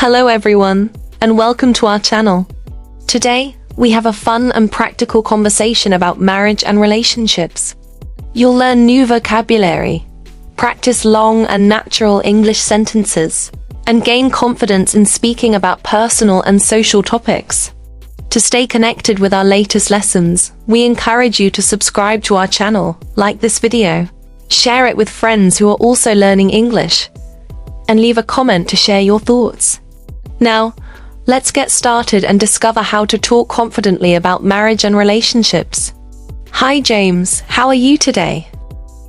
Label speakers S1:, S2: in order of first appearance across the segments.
S1: Hello everyone, and welcome to our channel. Today, we have a fun and practical conversation about marriage and relationships. You'll learn new vocabulary, practice long and natural English sentences, and gain confidence in speaking about personal and social topics. To stay connected with our latest lessons, we encourage you to subscribe to our channel, like this video, share it with friends who are also learning English, and leave a comment to share your thoughts. Now, let's get started and discover how to talk confidently about marriage and relationships. Hi James, how are you today?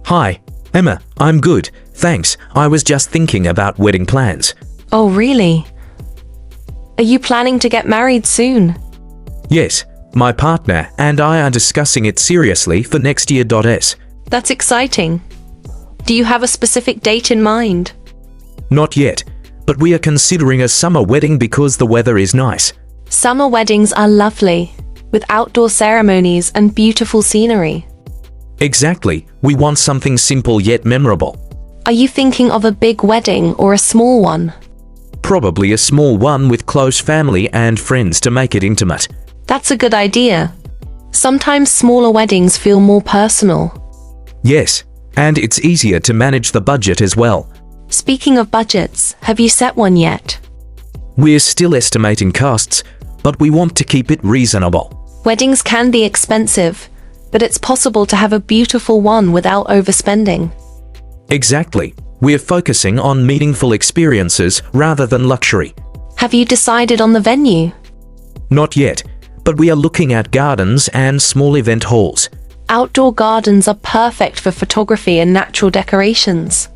S2: Hi, Emma, I'm good, thanks. I was just thinking about wedding plans.
S1: Oh really? Are you planning to get married soon?
S2: Yes, my partner and I are discussing it seriously for next year.
S1: That's exciting. Do you have a specific date in mind?
S2: Not yet, but we are considering a summer wedding because the weather is nice.
S1: Summer weddings are lovely, with outdoor ceremonies and beautiful scenery.
S2: Exactly, we want something simple yet memorable.
S1: Are you thinking of a big wedding or a small one?
S2: Probably a small one with close family and friends to make it intimate.
S1: That's a good idea. Sometimes smaller weddings feel more personal.
S2: Yes, and it's easier to manage the budget as well.
S1: Speaking of budgets, have you set one yet?
S2: We're still estimating costs, but we want to keep it reasonable.
S1: Weddings can be expensive, but it's possible to have a beautiful one without overspending.
S2: Exactly. We're focusing on meaningful experiences rather than luxury.
S1: Have you decided on the venue?
S2: Not yet, but we are looking at gardens and small event halls.
S1: Outdoor gardens are perfect for photography and natural decorations.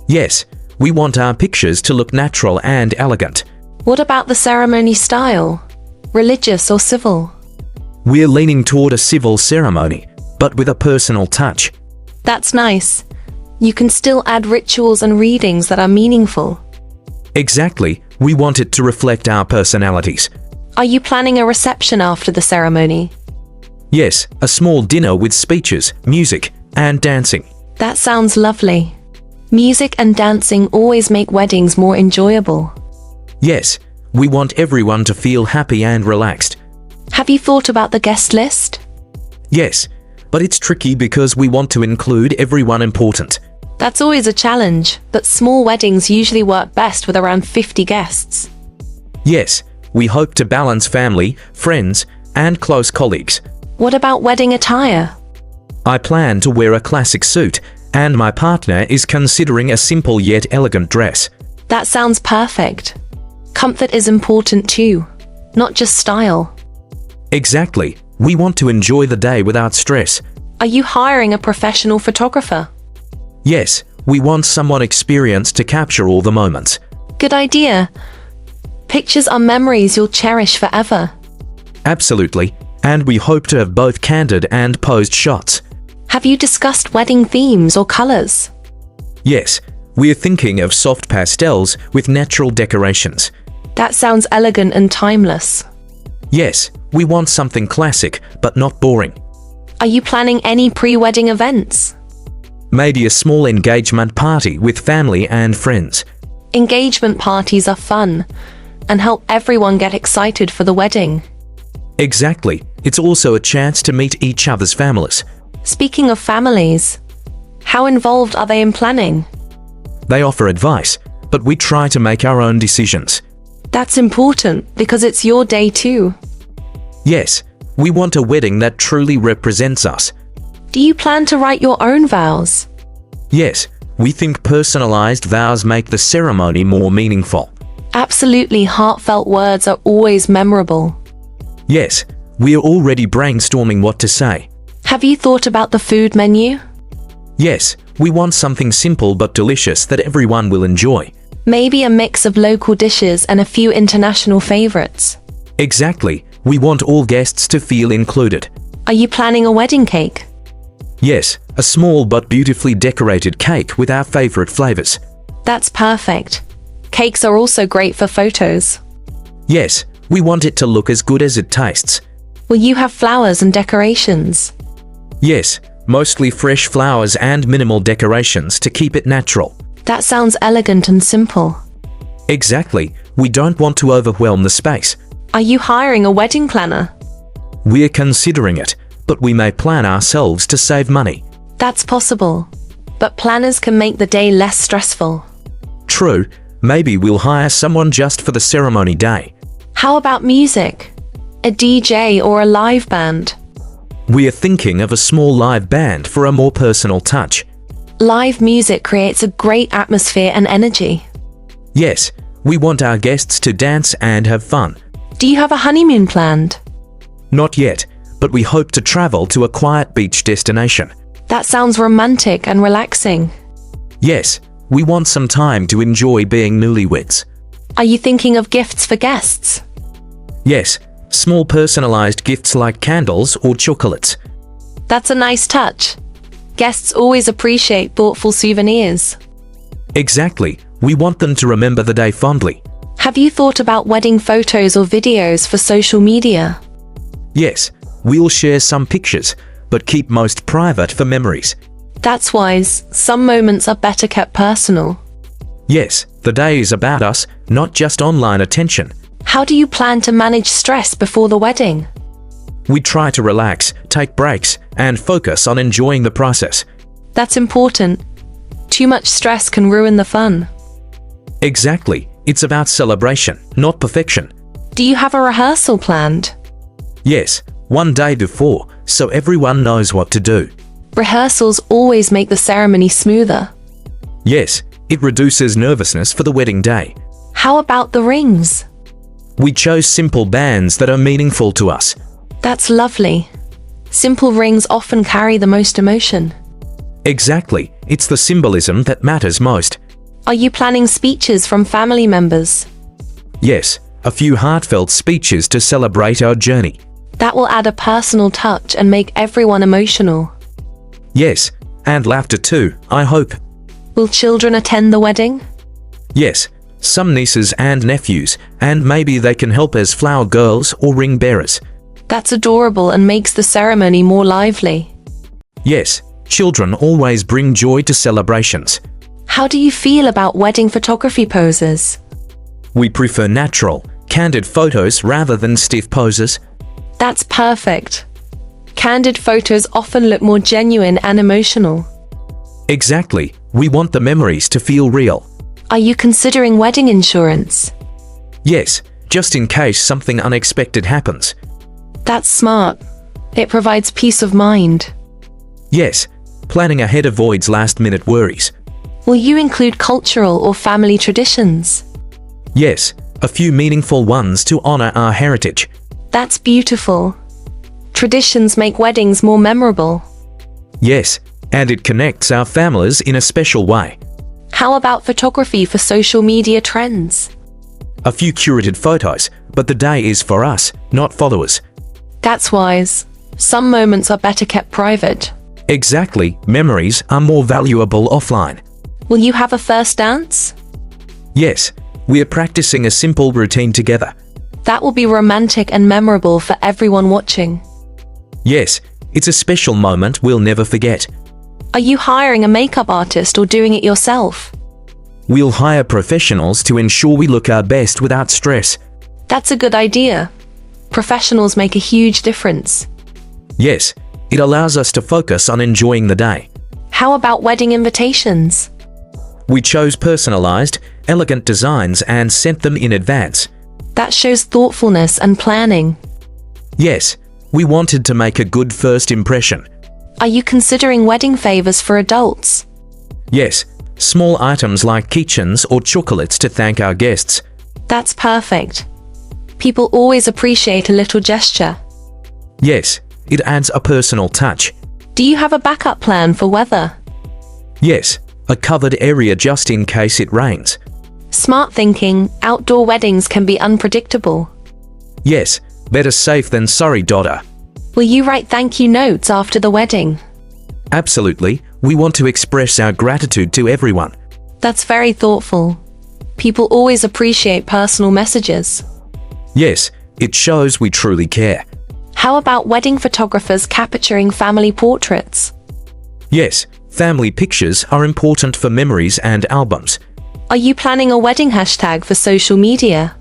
S2: Yes, we want our pictures to look natural and elegant.
S1: What about the ceremony style? Religious or civil?
S2: We're leaning toward a civil ceremony, but with a personal touch.
S1: That's nice. You can still add rituals and readings that are meaningful.
S2: Exactly, we want it to reflect our personalities.
S1: Are you planning a reception after the ceremony?
S2: Yes, a small dinner with speeches, music, and dancing.
S1: That sounds lovely. Music and dancing always make weddings more enjoyable.
S2: Yes, we want everyone to feel happy and relaxed.
S1: Have you thought about the guest list?
S2: Yes, but it's tricky because we want to include everyone important.
S1: That's always a challenge, but small weddings usually work best with around 50 guests.
S2: Yes, we hope to balance family, friends, and close colleagues.
S1: What about wedding attire?
S2: I plan to wear a classic suit, and my partner is considering a simple yet elegant dress.
S1: That sounds perfect. Comfort is important too, not just style.
S2: Exactly. We want to enjoy the day without stress.
S1: Are you hiring a professional photographer?
S2: Yes, we want someone experienced to capture all the moments.
S1: Good idea. Pictures are memories you'll cherish forever.
S2: Absolutely, and we hope to have both candid and posed shots.
S1: Have you discussed wedding themes or colors?
S2: Yes, we're thinking of soft pastels with natural decorations.
S1: That sounds elegant and timeless.
S2: Yes, we want something classic, but not boring.
S1: Are you planning any pre-wedding events?
S2: Maybe a small engagement party with family and friends.
S1: Engagement parties are fun and help everyone get excited for the wedding.
S2: Exactly. It's also a chance to meet each other's families.
S1: Speaking of families, how involved are they in planning?
S2: They offer advice, but we try to make our own decisions.
S1: That's important because it's your day too.
S2: Yes, we want a wedding that truly represents us.
S1: Do you plan to write your own vows?
S2: Yes, we think personalized vows make the ceremony more meaningful.
S1: Absolutely, heartfelt words are always memorable.
S2: Yes, we are already brainstorming what to say.
S1: Have you thought about the food menu?
S2: Yes, we want something simple but delicious that everyone will enjoy.
S1: Maybe a mix of local dishes and a few international favorites.
S2: Exactly, we want all guests to feel included.
S1: Are you planning a wedding cake?
S2: Yes, a small but beautifully decorated cake with our favorite flavors.
S1: That's perfect. Cakes are also great for photos.
S2: Yes, we want it to look as good as it tastes.
S1: Will you have flowers and decorations?
S2: Yes, mostly fresh flowers and minimal decorations to keep it natural.
S1: That sounds elegant and simple.
S2: Exactly, We don't want to overwhelm the space.
S1: Are you hiring a wedding planner?
S2: We're considering it, but we may plan ourselves to save money.
S1: That's possible, but planners can make the day less stressful.
S2: True, maybe we'll hire someone just for the ceremony day.
S1: How about music? A DJ or a live band?
S2: We are thinking of a small live band for a more personal touch.
S1: Live music creates a great atmosphere and energy.
S2: Yes, we want our guests to dance and have fun.
S1: Do you have a honeymoon planned?
S2: Not yet, but we hope to travel to a quiet beach destination.
S1: That sounds romantic and relaxing.
S2: Yes, we want some time to enjoy being newlyweds.
S1: Are you thinking of gifts for guests?
S2: Yes, small personalized gifts like candles or chocolates.
S1: That's a nice touch. Guests always appreciate thoughtful souvenirs.
S2: Exactly, we want them to remember the day fondly.
S1: Have you thought about wedding photos or videos for social media?
S2: Yes, we'll share some pictures, but keep most private for memories.
S1: That's wise. Some moments are better kept personal.
S2: Yes, the day is about us, not just online attention.
S1: How do you plan to manage stress before the wedding?
S2: We try to relax, take breaks, and focus on enjoying the process.
S1: That's important. Too much stress can ruin the fun.
S2: Exactly, it's about celebration, not perfection.
S1: Do you have a rehearsal planned?
S2: Yes, one day before, so everyone knows what to do.
S1: Rehearsals always make the ceremony smoother.
S2: Yes, it reduces nervousness for the wedding day.
S1: How about the rings?
S2: We chose simple bands that are meaningful to us.
S1: That's lovely. Simple rings often carry the most emotion.
S2: Exactly, it's the symbolism that matters most.
S1: Are you planning speeches from family members?
S2: Yes, a few heartfelt speeches to celebrate our journey.
S1: That will add a personal touch and make everyone emotional.
S2: Yes, and laughter too, I hope.
S1: Will children attend the wedding?
S2: Yes, some nieces and nephews, and maybe they can help as flower girls or ring bearers.
S1: That's adorable and makes the ceremony more lively.
S2: Yes, children always bring joy to celebrations.
S1: How do you feel about wedding photography poses?
S2: We prefer natural, candid photos rather than stiff poses.
S1: That's perfect. Candid photos often look more genuine and emotional.
S2: Exactly, we want the memories to feel real.
S1: Are you considering wedding insurance?
S2: Yes, just in case something unexpected happens.
S1: That's smart. It provides peace of mind.
S2: Yes, planning ahead avoids last-minute worries.
S1: Will you include cultural or family traditions?
S2: Yes, a few meaningful ones to honor our heritage.
S1: That's beautiful. Traditions make weddings more memorable.
S2: Yes, and it connects our families in a special way.
S1: How about photography for social media trends?
S2: A few curated photos, but the day is for us, not followers.
S1: That's wise. Some moments are better kept private.
S2: Exactly, memories are more valuable offline.
S1: Will you have a first dance?
S2: Yes, we are practicing a simple routine together.
S1: That will be romantic and memorable for everyone watching.
S2: Yes, it's a special moment we'll never forget.
S1: Are you hiring a makeup artist or doing it yourself?
S2: We'll hire professionals to ensure we look our best without stress.
S1: That's a good idea. Professionals make a huge difference.
S2: Yes, it allows us to focus on enjoying the day.
S1: How about wedding invitations?
S2: We chose personalized, elegant designs and sent them in advance.
S1: That shows thoughtfulness and planning.
S2: Yes, we wanted to make a good first impression.
S1: Are you considering wedding favors for adults?
S2: Yes, small items like keychains or chocolates to thank our guests.
S1: That's perfect. People always appreciate a little gesture.
S2: Yes, it adds a personal touch.
S1: Do you have a backup plan for weather?
S2: Yes, a covered area just in case it rains.
S1: Smart thinking. Outdoor weddings can be unpredictable.
S2: Yes, better safe than sorry, daughter.
S1: Will you write thank you notes after the wedding?
S2: Absolutely, we want to express our gratitude to everyone.
S1: That's very thoughtful. People always appreciate personal messages.
S2: Yes, it shows we truly care.
S1: How about wedding photographers capturing family portraits?
S2: Yes, family pictures are important for memories and albums.
S1: Are you planning a wedding hashtag for social media?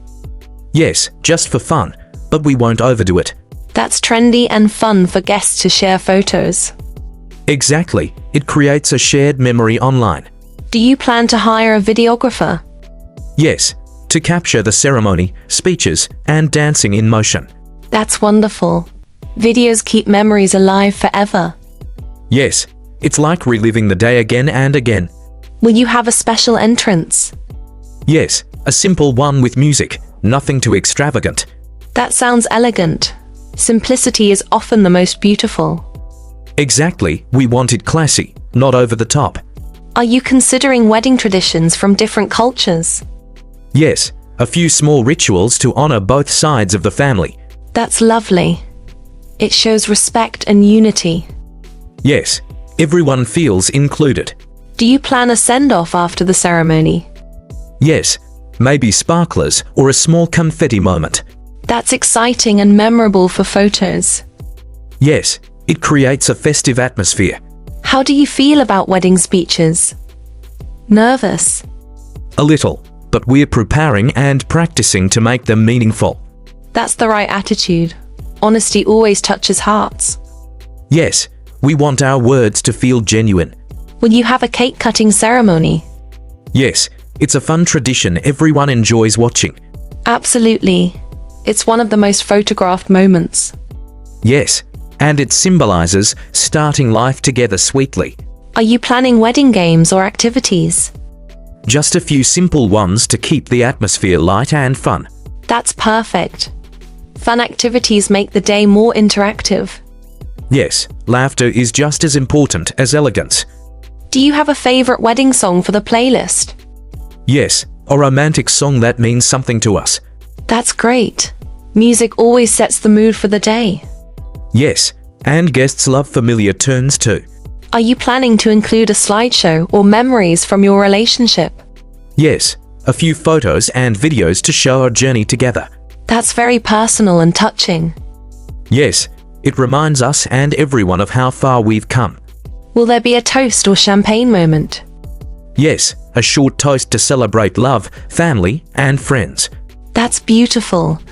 S2: Yes, just for fun, but we won't overdo it.
S1: That's trendy and fun for guests to share photos.
S2: Exactly, it creates a shared memory online.
S1: Do you plan to hire a videographer?
S2: Yes, to capture the ceremony, speeches, and dancing in motion.
S1: That's wonderful. Videos keep memories alive forever.
S2: Yes, it's like reliving the day again and again.
S1: Will you have a special entrance?
S2: Yes, a simple one with music, nothing too extravagant.
S1: That sounds elegant. Simplicity is often the most beautiful.
S2: Exactly, we want it classy, not over the top.
S1: Are you considering wedding traditions from different cultures?
S2: Yes, a few small rituals to honor both sides of the family.
S1: That's lovely. It shows respect and unity.
S2: Yes, everyone feels included.
S1: Do you plan a send-off after the ceremony?
S2: Yes, maybe sparklers or a small confetti moment.
S1: That's exciting and memorable for photos.
S2: Yes, it creates a festive atmosphere.
S1: How do you feel about wedding speeches? Nervous?
S2: A little, but we're preparing and practicing to make them meaningful.
S1: That's the right attitude. Honesty always touches hearts.
S2: Yes, we want our words to feel genuine.
S1: Will you have a cake-cutting ceremony?
S2: Yes, it's a fun tradition everyone enjoys watching.
S1: Absolutely. It's one of the most photographed moments.
S2: Yes, and it symbolizes starting life together sweetly.
S1: Are you planning wedding games or activities?
S2: Just a few simple ones to keep the atmosphere light and fun.
S1: That's perfect. Fun activities make the day more interactive.
S2: Yes, laughter is just as important as elegance.
S1: Do you have a favorite wedding song for the playlist?
S2: Yes, a romantic song that means something to us.
S1: That's great. Music always sets the mood for the day.
S2: Yes, and guests love familiar tunes too.
S1: Are you planning to include a slideshow or memories from your relationship?
S2: Yes, a few photos and videos to show our journey together.
S1: That's very personal and touching.
S2: Yes, it reminds us and everyone of how far we've come.
S1: Will there be a toast or champagne moment?
S2: Yes, a short toast to celebrate love, family, and friends.
S1: That's beautiful.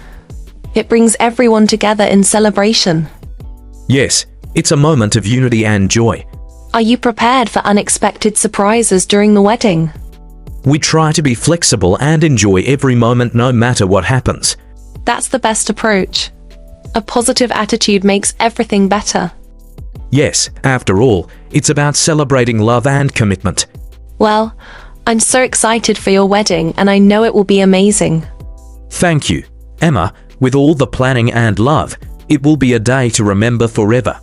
S1: It brings everyone together in celebration.
S2: Yes, it's a moment of unity and joy.
S1: Are you prepared for unexpected surprises during the wedding?
S2: We try to be flexible and enjoy every moment no matter what happens.
S1: That's the best approach. A positive attitude makes everything better.
S2: Yes, after all, it's about celebrating love and commitment.
S1: Well, I'm so excited for your wedding and I know it will be amazing.
S2: Thank you, Emma. With all the planning and love, it will be a day to remember forever.